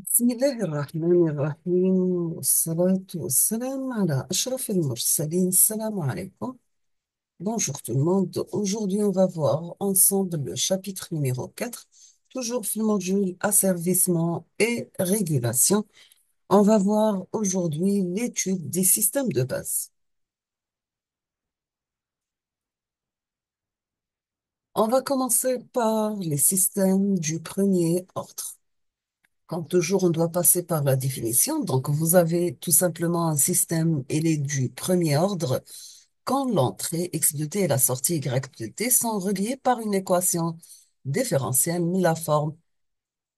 بسم الله الرحمن الرحيم والصلاة والسلام على أشرف المرسلين. Salam alaikum. Bonjour tout le monde. Aujourd'hui, on va voir ensemble le chapitre numéro 4, toujours le module asservissement et régulation. On va voir aujourd'hui l'étude des systèmes de base. On va commencer par les systèmes du premier ordre. Comme toujours, on doit passer par la définition. Donc, vous avez tout simplement un système, il est du premier ordre quand l'entrée x de t et la sortie y de t sont reliées par une équation différentielle, la forme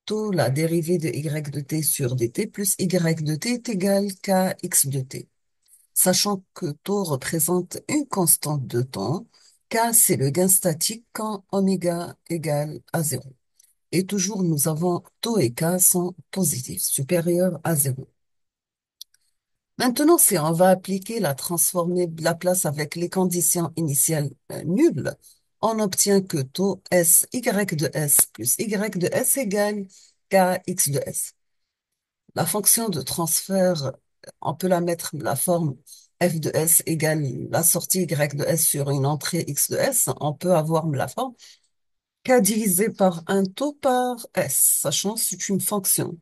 taux la dérivée de y de t sur dt plus y de t est égal à kx de t. Sachant que taux représente une constante de temps, k c'est le gain statique quand oméga égale à 0. Et toujours, nous avons taux et k sont positifs, supérieurs à 0. Maintenant, si on va appliquer la transformée de Laplace avec les conditions initiales nulles, on obtient que taux s, y de s plus y de s égale kx de s. La fonction de transfert, on peut la mettre la forme f de s égale la sortie y de s sur une entrée x de s. On peut avoir la forme k divisé par un taux par s, sachant que c'est une fonction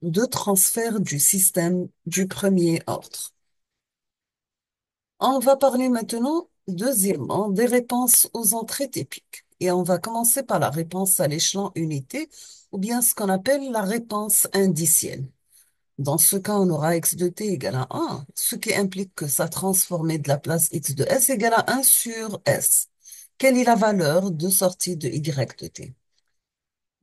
de transfert du système du premier ordre. On va parler maintenant, deuxièmement, des réponses aux entrées typiques. Et on va commencer par la réponse à l'échelon unité, ou bien ce qu'on appelle la réponse indicielle. Dans ce cas, on aura x de t égale à 1, ce qui implique que sa transformée de la place x de s égale à 1 sur s. Quelle est la valeur de sortie de y de t?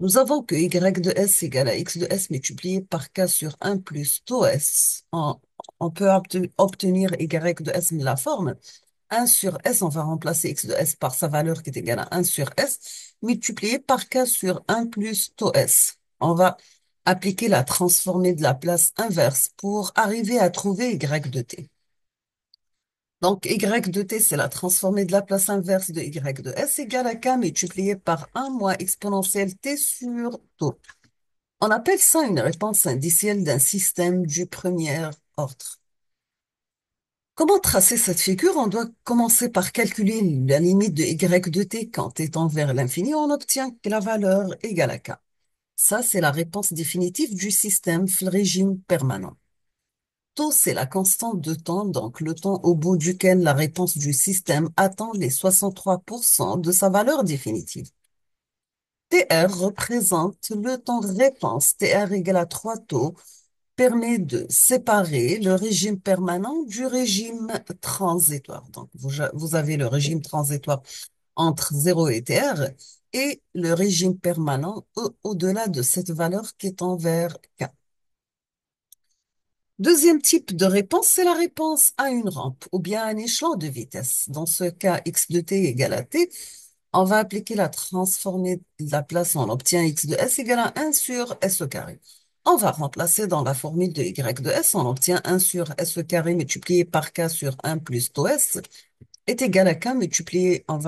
Nous avons que y de s égale à x de s multiplié par k sur 1 plus tau s. On peut obtenir y de s de la forme 1 sur s, on va remplacer x de s par sa valeur qui est égale à 1 sur s, multiplié par k sur 1 plus tau s. On va appliquer la transformée de la place inverse pour arriver à trouver y de t. Donc, y de t, c'est la transformée de la place inverse de y de s égale à k multiplié par 1 moins exponentielle t sur tau. On appelle ça une réponse indicielle d'un système du premier ordre. Comment tracer cette figure? On doit commencer par calculer la limite de y de t quand t tend vers l'infini. On obtient que la valeur égale à k. Ça, c'est la réponse définitive du système régime permanent. Tau, c'est la constante de temps, donc le temps au bout duquel la réponse du système atteint les 63% de sa valeur définitive. TR représente le temps de réponse. TR égale à 3 taux permet de séparer le régime permanent du régime transitoire. Donc, vous avez le régime transitoire entre 0 et TR et le régime permanent au-delà de cette valeur qui est envers K. Deuxième type de réponse, c'est la réponse à une rampe ou bien à un échelon de vitesse. Dans ce cas, x de t égale à t, on va appliquer la transformée de la place, on obtient x de s égale à 1 sur s au carré. On va remplacer dans la formule de y de s, on obtient 1 sur s au carré multiplié par k sur 1 plus tau s est égal à k multiplié, on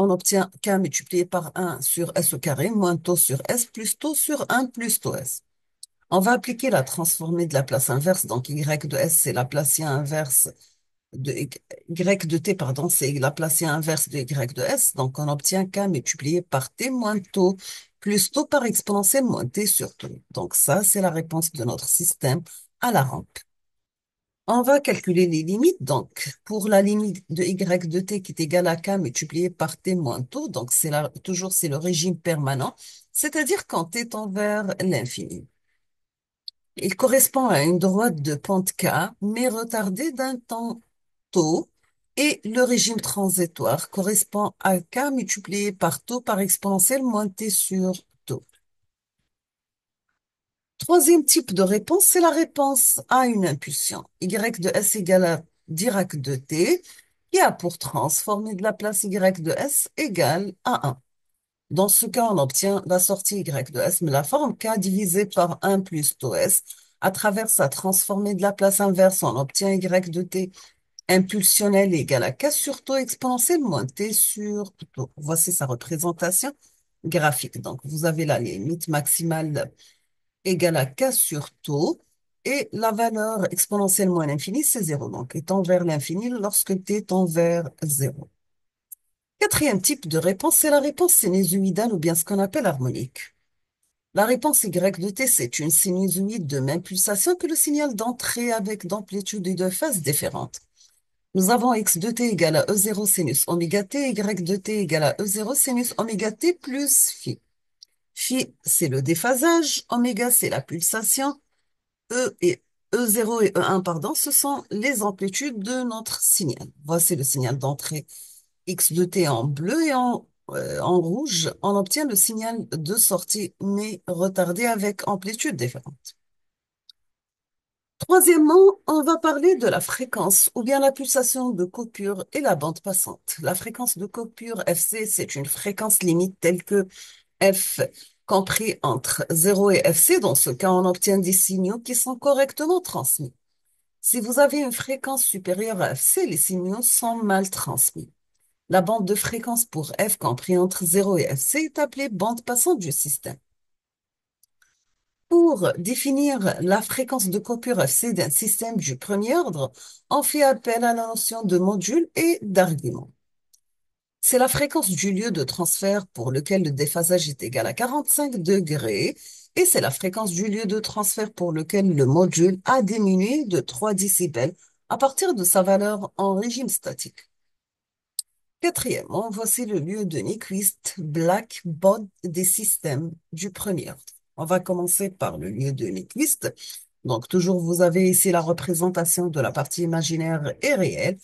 obtient k multiplié par 1 sur s au carré moins tau sur s plus tau sur 1 plus tau s. On va appliquer la transformée de la place inverse, donc y de s c'est Laplacien inverse de y de t, pardon, c'est Laplacien inverse de y de s, donc on obtient k multiplié par t moins tau plus tau par exponentielle moins t sur tau. Donc ça, c'est la réponse de notre système à la rampe. On va calculer les limites. Donc, pour la limite de y de t qui est égale à k multiplié par t moins tau, donc toujours c'est le régime permanent, c'est-à-dire quand t tend vers l'infini. Il correspond à une droite de pente k, mais retardée d'un temps tau, et le régime transitoire correspond à k multiplié par tau par exponentielle moins t sur tau. Troisième type de réponse, c'est la réponse à une impulsion. Y de s égale à Dirac de t, qui a pour transformer de la place y de s égale à 1. Dans ce cas, on obtient la sortie y de s, mais la forme k divisé par 1 plus tau s. À travers sa transformée de la place inverse, on obtient y de t impulsionnel égale à k sur taux exponentiel moins t sur taux. Voici sa représentation graphique. Donc, vous avez la limite maximale égale à k sur taux et la valeur exponentielle moins l'infini, c'est 0. Donc, étant vers l'infini lorsque t tend vers 0. Quatrième type de réponse, c'est la réponse sinusoïdale ou bien ce qu'on appelle harmonique. La réponse y de t, c'est une sinusoïde de même pulsation que le signal d'entrée avec d'amplitude et de phase différentes. Nous avons x de t égale à E0 sinus oméga t, y de t égale à E0 sinus oméga t plus phi. Phi, c'est le déphasage, oméga, c'est la pulsation, E et E0 et E1, pardon, ce sont les amplitudes de notre signal. Voici le signal d'entrée x de t en bleu et en rouge. On obtient le signal de sortie, mais retardé avec amplitude différente. Troisièmement, on va parler de la fréquence ou bien la pulsation de coupure et la bande passante. La fréquence de coupure FC, c'est une fréquence limite telle que F compris entre 0 et FC. Dans ce cas, on obtient des signaux qui sont correctement transmis. Si vous avez une fréquence supérieure à FC, les signaux sont mal transmis. La bande de fréquence pour F compris entre 0 et FC est appelée bande passante du système. Pour définir la fréquence de coupure FC d'un système du premier ordre, on fait appel à la notion de module et d'argument. C'est la fréquence du lieu de transfert pour lequel le déphasage est égal à 45 degrés et c'est la fréquence du lieu de transfert pour lequel le module a diminué de 3 décibels à partir de sa valeur en régime statique. Quatrièmement, voici le lieu de Nyquist Black-Bode des systèmes du premier ordre. On va commencer par le lieu de Nyquist. Donc, toujours, vous avez ici la représentation de la partie imaginaire et réelle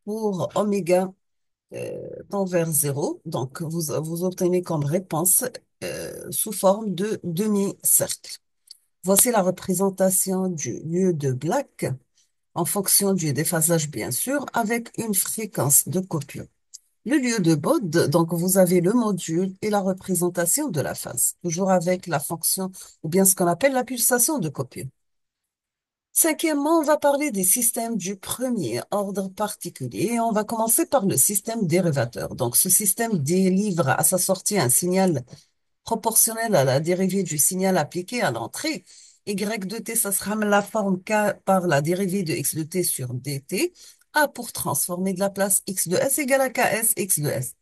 pour oméga tend vers 0. Donc, vous obtenez comme réponse sous forme de demi-cercle. Voici la représentation du lieu de Black en fonction du déphasage, bien sûr, avec une fréquence de coupure. Le lieu de Bode, donc vous avez le module et la représentation de la phase, toujours avec la fonction ou bien ce qu'on appelle la pulsation de coupure. Cinquièmement, on va parler des systèmes du premier ordre particulier et on va commencer par le système dérivateur. Donc, ce système délivre à sa sortie un signal proportionnel à la dérivée du signal appliqué à l'entrée. Y de t, ça sera la forme k par la dérivée de x de t sur dt. A pour transformer de la place x de s égale à ks x de s.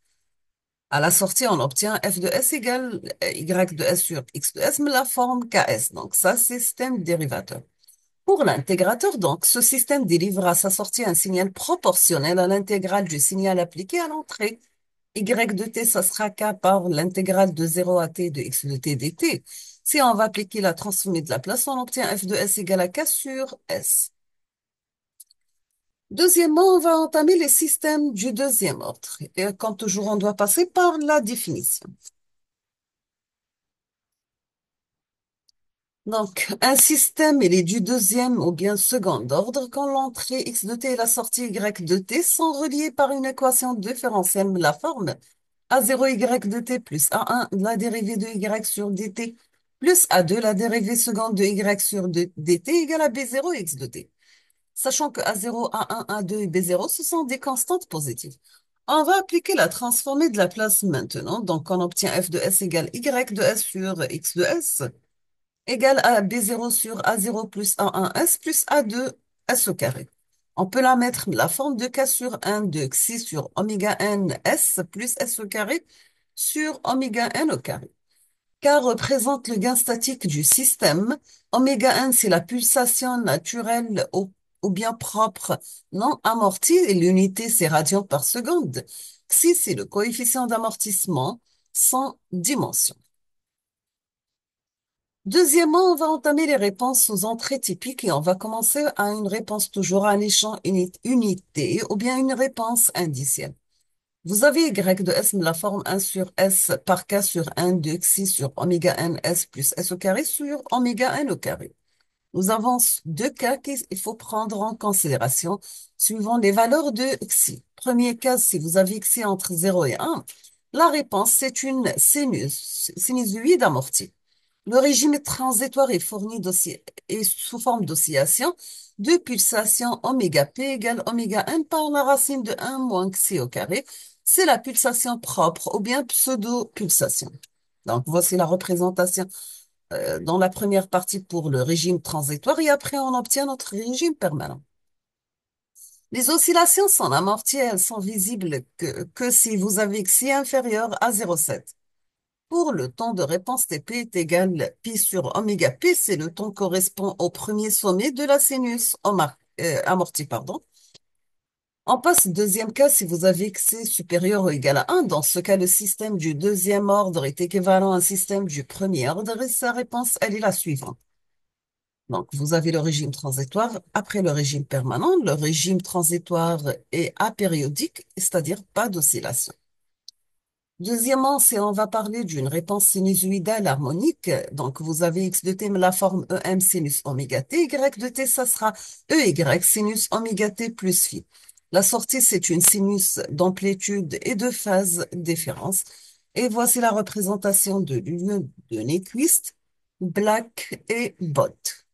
À la sortie, on obtient f de s égale y de s sur x de s, mais la forme ks. Donc, ça, c'est système dérivateur. Pour l'intégrateur, donc, ce système délivre à sa sortie un signal proportionnel à l'intégrale du signal appliqué à l'entrée. Y de t, ça sera k par l'intégrale de 0 à t de x de t dt. Si on va appliquer la transformée de la place, on obtient f de s égale à k sur s. Deuxièmement, on va entamer les systèmes du deuxième ordre. Et comme toujours, on doit passer par la définition. Donc, un système, il est du deuxième ou bien second ordre quand l'entrée x de t et la sortie y de t sont reliées par une équation différentielle de la forme a0 y de t plus a1 la dérivée de y sur dt plus a2 la dérivée seconde de y sur dt égale à b0 x de t. Sachant que a0, a1, a2 et b0, ce sont des constantes positives. On va appliquer la transformée de la place maintenant. Donc, on obtient f de s égale y de s sur x de s égale à B0 sur A0 plus A1S plus A2 S au carré. On peut la mettre la forme de K sur 1 de Xi sur oméga n S plus S au carré sur oméga n au carré. K représente le gain statique du système. Oméga n, c'est la pulsation naturelle ou bien propre non amortie et l'unité, c'est radians par seconde. Xi, c'est le coefficient d'amortissement sans dimension. Deuxièmement, on va entamer les réponses aux entrées typiques et on va commencer à une réponse toujours à l'échelon unité ou bien une réponse indicielle. Vous avez y de s, la forme 1 sur s par k sur 1 de xi sur oméga n s plus s au carré sur oméga n au carré. Nous avons deux cas qu'il faut prendre en considération suivant les valeurs de xi. Premier cas, si vous avez xi entre 0 et 1, la réponse c'est une sinusoïde amortie. Le régime transitoire est est sous forme d'oscillation de pulsation oméga p égale oméga n par la racine de 1 moins c au carré. C'est la pulsation propre ou bien pseudo-pulsation. Donc, voici la représentation dans la première partie pour le régime transitoire et après on obtient notre régime permanent. Les oscillations sont amorties, elles sont visibles que si vous avez xi inférieur à 0,7. Pour le temps de réponse Tp est égal pi sur oméga p, c'est le temps correspond au premier sommet de la sinus amorti, pardon. On passe au deuxième cas si vous avez xc supérieur ou égal à 1. Dans ce cas, le système du deuxième ordre est équivalent à un système du premier ordre et sa réponse, elle est la suivante. Donc, vous avez le régime transitoire. Après le régime permanent, le régime transitoire est apériodique, c'est-à-dire pas d'oscillation. Deuxièmement, si on va parler d'une réponse sinusoïdale harmonique, donc vous avez x de t, la forme EM sinus oméga t, y de t, ça sera EY sinus oméga t plus phi. La sortie, c'est une sinus d'amplitude et de phase différence. Et voici la représentation de l'union de Nyquist, Black et Bott.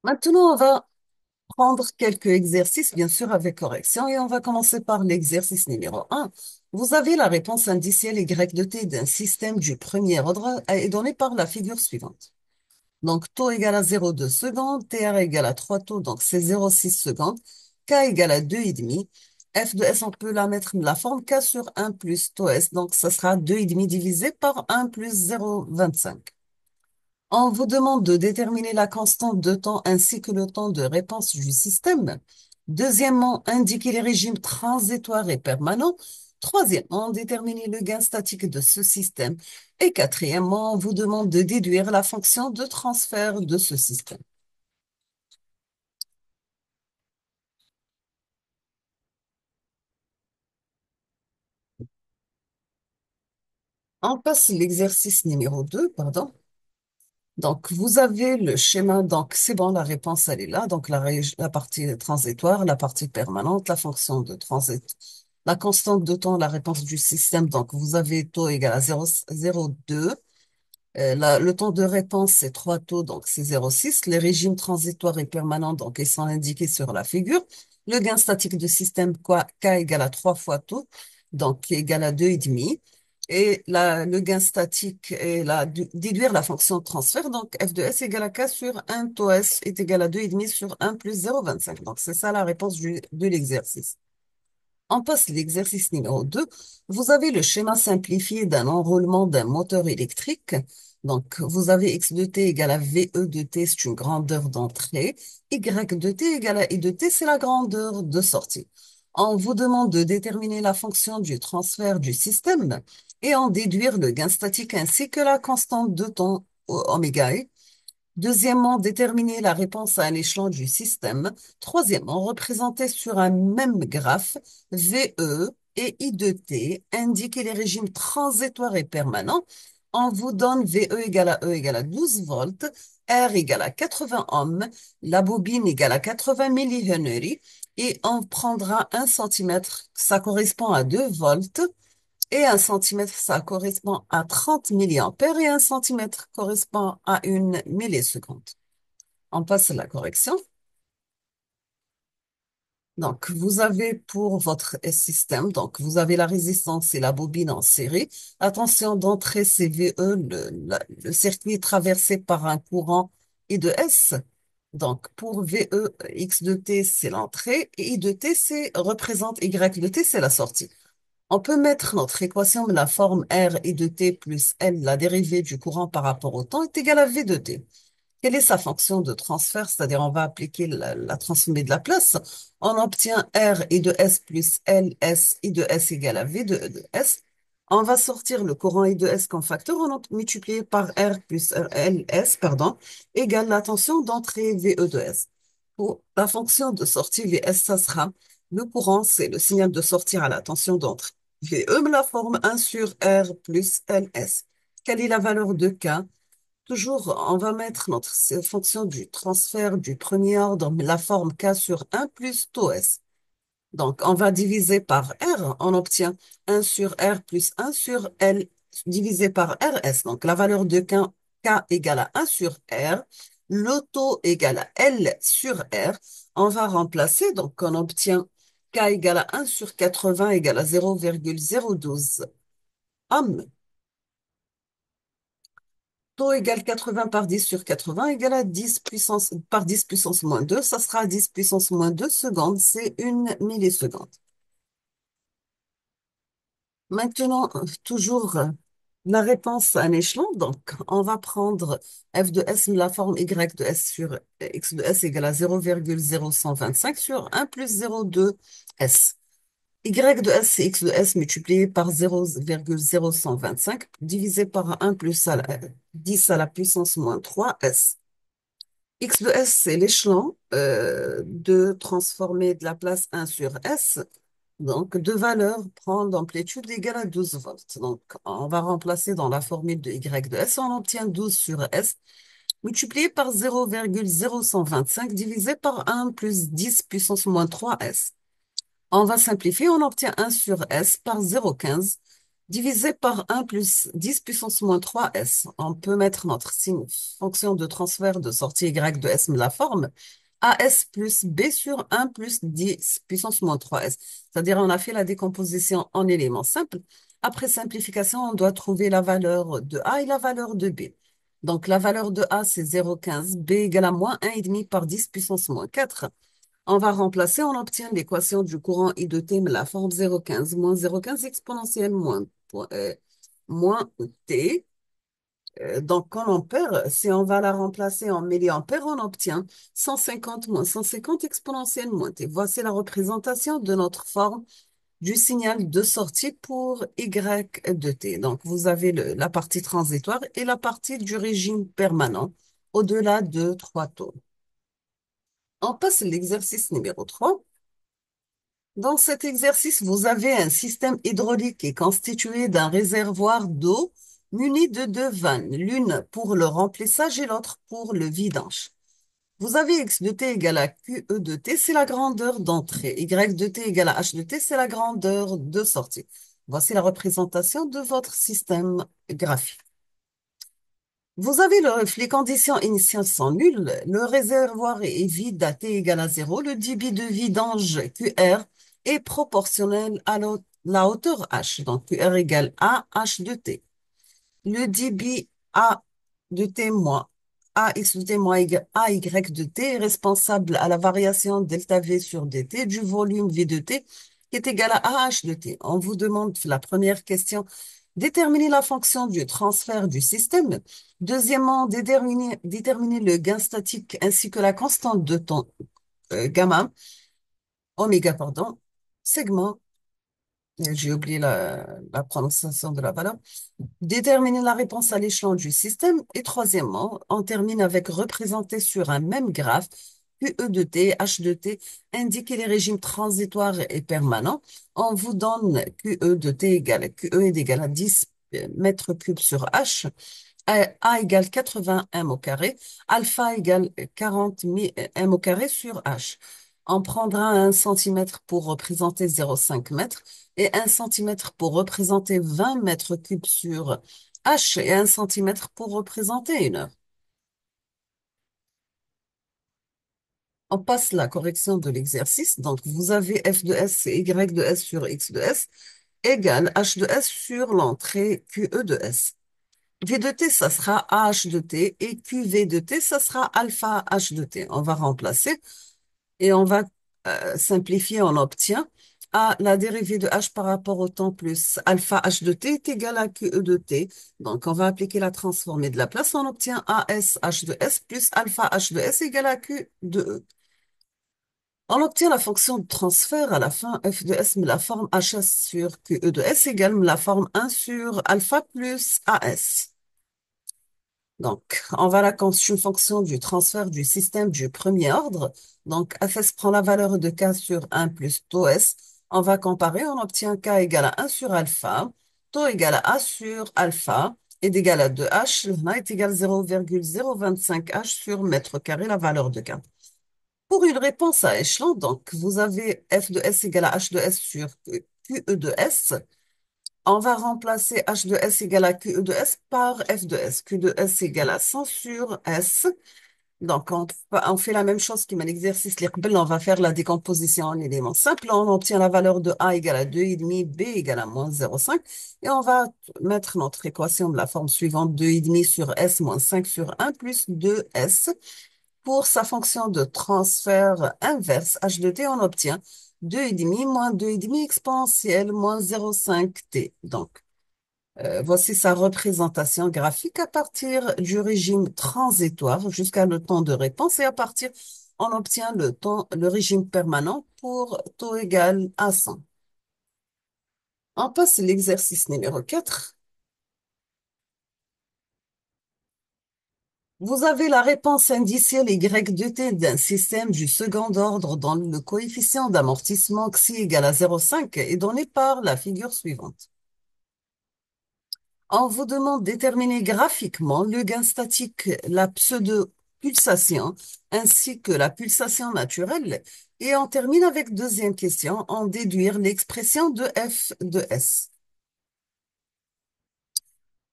Maintenant, on va prendre quelques exercices, bien sûr, avec correction, et on va commencer par l'exercice numéro 1. Vous avez la réponse indicielle Y de t d'un système du premier ordre est donnée par la figure suivante. Donc, taux égale à 0,2 secondes, TR égale à 3 taux, donc c'est 0,6 secondes, K égale à 2,5. F de S, on peut la mettre la forme K sur 1 plus taux S, donc ça sera 2,5 divisé par 1 plus 0,25. On vous demande de déterminer la constante de temps ainsi que le temps de réponse du système. Deuxièmement, indiquer les régimes transitoires et permanents. Troisièmement, déterminer le gain statique de ce système. Et quatrièmement, on vous demande de déduire la fonction de transfert de ce système. On passe l'exercice numéro 2, pardon. Donc, vous avez le schéma. Donc, c'est bon, la réponse, elle est là. Donc, la partie transitoire, la partie permanente, la fonction de transit, la constante de temps, la réponse du système. Donc, vous avez taux égal à 0,02. Le temps de réponse, c'est 3 taux, donc c'est 0,6. Les régimes transitoires et permanents, donc ils sont indiqués sur la figure. Le gain statique du système K égale à 3 fois taux, donc qui est égal à 2,5. Et le gain statique est déduire la fonction de transfert, donc f de s égale à k sur 1 taux s est égal à 2,5 sur 1 plus 0,25. Donc c'est ça la réponse de l'exercice. On passe l'exercice numéro 2. Vous avez le schéma simplifié d'un enroulement d'un moteur électrique. Donc, vous avez x de t égale à VE de t, c'est une grandeur d'entrée. Y de t égale à I de t, c'est la grandeur de sortie. On vous demande de déterminer la fonction du transfert du système et en déduire le gain statique ainsi que la constante de temps oméga i. Deuxièmement, déterminer la réponse à un échelon du système. Troisièmement, représenter sur un même graphe VE et I de T, indiquer les régimes transitoires et permanents. On vous donne VE égale à E égale à 12 volts, R égale à 80 ohms, la bobine égale à 80 millihenry et on prendra 1 centimètre, ça correspond à 2 volts. Et un centimètre, ça correspond à 30 milliampères et un centimètre correspond à une milliseconde. On passe à la correction. Donc, vous avez pour votre système, donc vous avez la résistance et la bobine en série. Attention d'entrée CVE, le circuit est traversé par un courant I de S. Donc, pour VE, X de T, c'est l'entrée et I de T, représente Y de T, c'est la sortie. On peut mettre notre équation de la forme R I de t plus L, la dérivée du courant par rapport au temps, est égale à V de t. Quelle est sa fonction de transfert? C'est-à-dire, on va appliquer la transformée de la place. On obtient R I de S plus L S I de S égale à V de S. On va sortir le courant I de S comme facteur, on multiplié par R plus L S, pardon, égale la tension d'entrée VE de S. Pour la fonction de sortie VS, ça sera le courant, c'est le signal de sortir à la tension d'entrée. VE me la forme 1 sur R plus LS. Quelle est la valeur de K? Toujours, on va mettre notre fonction du transfert du premier ordre, la forme K sur 1 plus tau S. Donc, on va diviser par R. On obtient 1 sur R plus 1 sur L divisé par RS. Donc, la valeur de K égale à 1 sur R. Le taux égale à L sur R. On va remplacer. Donc, on obtient K égale à 1 sur 80 égale à 0,012 ohm. Taux égale 80 par 10 sur 80 égale à 10 puissance, par 10 puissance moins 2. Ça sera 10 puissance moins 2 secondes. C'est une milliseconde. Maintenant, toujours la réponse à un échelon. Donc, on va prendre f de s, la forme y de s sur x de s égale à 0,0125 sur 1 plus 0,2 s. Y de s, c'est x de s multiplié par 0,0125 divisé par 1 plus 10 à la puissance moins 3 s. X de S, c'est l'échelon de transformer de la place 1 sur S. Donc, deux valeurs prendre d'amplitude égale à 12 volts. Donc, on va remplacer dans la formule de Y de S, on obtient 12 sur S multiplié par 0,0125 divisé par 1 plus 10 puissance moins 3 S. On va simplifier, on obtient 1 sur S par 0,15 divisé par 1 plus 10 puissance moins 3S. On peut mettre notre signe fonction de transfert de sortie Y de S, mais la forme AS plus B sur 1 plus 10 puissance moins 3S. C'est-à-dire, on a fait la décomposition en éléments simples. Après simplification, on doit trouver la valeur de A et la valeur de B. Donc, la valeur de A, c'est 0,15. B égale à moins 1,5 par 10 puissance moins 4. On va remplacer, on obtient l'équation du courant I de T, mais la forme 0,15 moins 0,15 exponentielle moins T. Donc, en ampères, si on va la remplacer en milliampères, on obtient 150 moins 150 exponentielle moins T. Voici la représentation de notre forme du signal de sortie pour Y de T. Donc, vous avez la partie transitoire et la partie du régime permanent au-delà de 3 taux. On passe à l'exercice numéro 3. Dans cet exercice, vous avez un système hydraulique qui est constitué d'un réservoir d'eau muni de deux vannes, l'une pour le remplissage et l'autre pour le vidange. Vous avez x de t égale à QE de t, c'est la grandeur d'entrée. Y de t égale à H de t, c'est la grandeur de sortie. Voici la représentation de votre système graphique. Vous avez les conditions initiales sont nulles. Le réservoir est vide à T égale à 0. Le débit de vidange QR est proportionnel à la hauteur H. Donc, QR égale A H de T. Le débit A de T moins AX de T moins AY de T est responsable à la variation delta V sur dt du volume V de T qui est égal à AH de T. On vous demande la première question. Déterminer la fonction du transfert du système. Deuxièmement, déterminer le gain statique ainsi que la constante de temps oméga, pardon, segment, j'ai oublié la prononciation de la valeur. Déterminer la réponse à l'échelon du système. Et troisièmement, on termine avec représenter sur un même graphe QE de T, H de T, indiquer les régimes transitoires et permanents. On vous donne QE de T égale, QE est égal à 10 mètres cubes sur H, A égale 80 m au carré, alpha égale 40 m au carré sur H. On prendra 1 centimètre pour représenter 0,5 mètres et 1 centimètre pour représenter 20 mètres cubes sur H et 1 centimètre pour représenter une heure. On passe la correction de l'exercice. Donc, vous avez f de s, c'est y de s sur x de s, égale h de s sur l'entrée QE de s. V de t, ça sera AH de t, et QV de t, ça sera alpha H de t. On va remplacer et on va simplifier, on obtient la dérivée de H par rapport au temps plus alpha H de t est égal à QE de t. Donc, on va appliquer la transformée de la place, on obtient AS H de S plus alpha H de S égale à Q de E. On obtient la fonction de transfert à la fin f de s, mais la forme hs sur QE de s égale la forme 1 sur alpha plus as. Donc, on va la constituer une fonction du transfert du système du premier ordre. Donc, fs prend la valeur de k sur 1 plus tau s. On va comparer, on obtient k égale à 1 sur alpha, tau égale à a sur alpha, et d'égal à 2h, là est égal à 0,025h sur mètre carré, la valeur de k. Pour une réponse à échelon, donc, vous avez f de s égale à h de s sur QE de s. On va remplacer h de s égale à QE de s par f de s. Q de s égale à 100 sur s. Donc, on fait la même chose que l'exercice les قبل. On va faire la décomposition en éléments simples. On obtient la valeur de A égale à 2,5, B égale à moins 0,5. Et on va mettre notre équation de la forme suivante, 2,5 sur S moins 5 sur 1 plus 2S. Pour sa fonction de transfert inverse, h de t, on obtient 2,5 moins 2,5 exponentielle moins 0,5t. Donc, voici sa représentation graphique à partir du régime transitoire jusqu'à le temps de réponse et à partir, on obtient le régime permanent pour taux égal à 100. On passe à l'exercice numéro 4. Vous avez la réponse indicielle y de t d'un système du second ordre dont le coefficient d'amortissement xi égale à 0,5 est donné par la figure suivante. On vous demande de déterminer graphiquement le gain statique, la pseudo-pulsation, ainsi que la pulsation naturelle. Et on termine avec deuxième question, en déduire l'expression de f de s.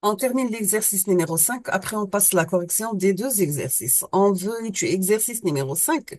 On termine l'exercice numéro 5. Après, on passe la correction des deux exercices. On veut étudier exercice numéro 5.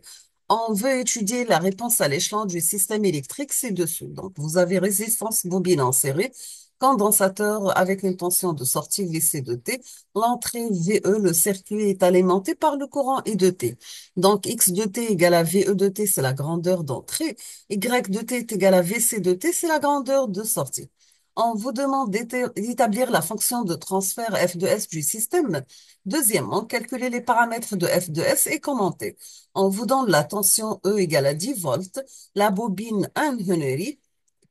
On veut étudier la réponse à l'échelon du système électrique ci-dessus. Donc, vous avez résistance bobine enserrée, condensateur avec une tension de sortie VC de T. L'entrée VE, le circuit est alimenté par le courant I de T. Donc, X de T égale à VE de T, c'est la grandeur d'entrée. Y de T est égal à VC de T, c'est la grandeur de sortie. On vous demande d'établir la fonction de transfert f de s du système. Deuxièmement, calculer les paramètres de f de s et commenter. On vous donne la tension E égale à 10 volts, la bobine 1 Henry,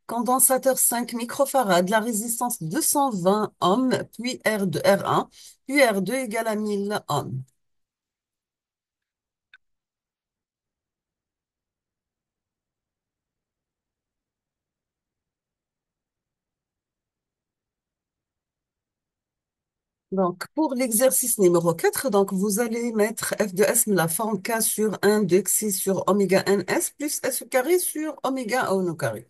condensateur 5 microfarad, la résistance 220 ohms, puis R de R1, puis R2 égale à 1000 ohms. Donc, pour l'exercice numéro 4, donc, vous allez mettre f de s, la forme k sur 1 de xi sur oméga ns plus s au carré sur oméga n au carré.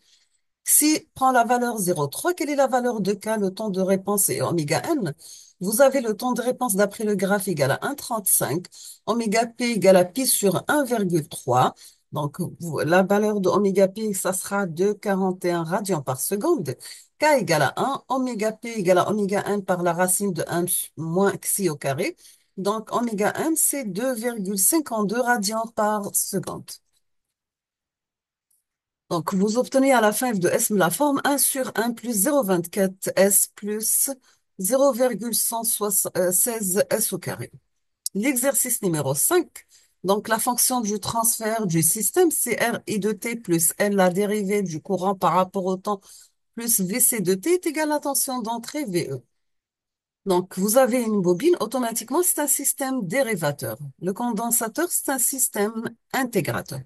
Si prend la valeur 0,3, quelle est la valeur de k, le temps de réponse et oméga n? Vous avez le temps de réponse d'après le graphe égal à 1,35, oméga p égale à pi sur 1,3. Donc, la valeur de oméga p, ça sera 2,41 radians par seconde. K égale à 1, oméga p égale à oméga n par la racine de 1 moins xi au carré. Donc, oméga n, c'est 2,52 radians par seconde. Donc, vous obtenez à la fin f de s la forme 1 sur 1 plus 0,24 s plus 0,116 s au carré. L'exercice numéro 5, donc la fonction du transfert du système, c'est R I de t plus L, la dérivée du courant par rapport au temps, plus VC de t est égal à la tension d'entrée VE. Donc, vous avez une bobine, automatiquement, c'est un système dérivateur. Le condensateur, c'est un système intégrateur.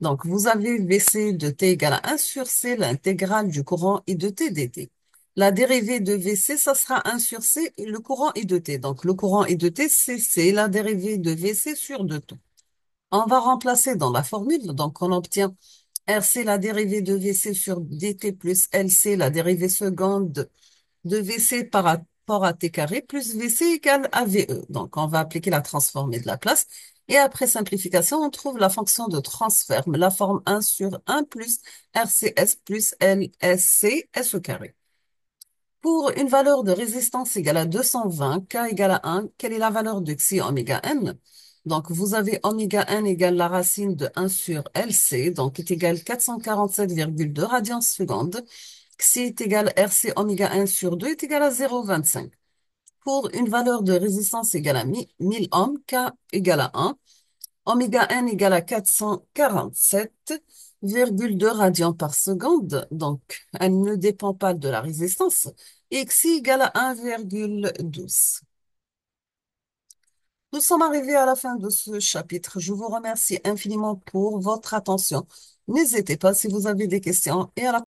Donc, vous avez VC de t égale à 1 sur C, l'intégrale du courant I de t dt. La dérivée de VC, ça sera 1 sur C et le courant I de t. Donc, le courant I de t, c'est C, la dérivée de VC sur 2 tout. On va remplacer dans la formule. Donc, on obtient RC, la dérivée de VC sur dt plus LC, la dérivée seconde de VC par rapport à T carré plus VC égale à VE. Donc, on va appliquer la transformée de la place. Et après simplification, on trouve la fonction de transfert, la forme 1 sur 1 plus RCS plus LSC S au carré. Pour une valeur de résistance égale à 220, K égale à 1, quelle est la valeur de xi oméga n? Donc, vous avez oméga n égale la racine de 1 sur LC, donc est égal 447,2 radians seconde. Xi est égal RC oméga 1 sur 2 est égal à 0,25. Pour une valeur de résistance égale à 1000 ohms, K égale à 1, oméga n égale à 447,2 radians par seconde, donc elle ne dépend pas de la résistance, et xi égale à 1,12. Nous sommes arrivés à la fin de ce chapitre. Je vous remercie infiniment pour votre attention. N'hésitez pas si vous avez des questions et à la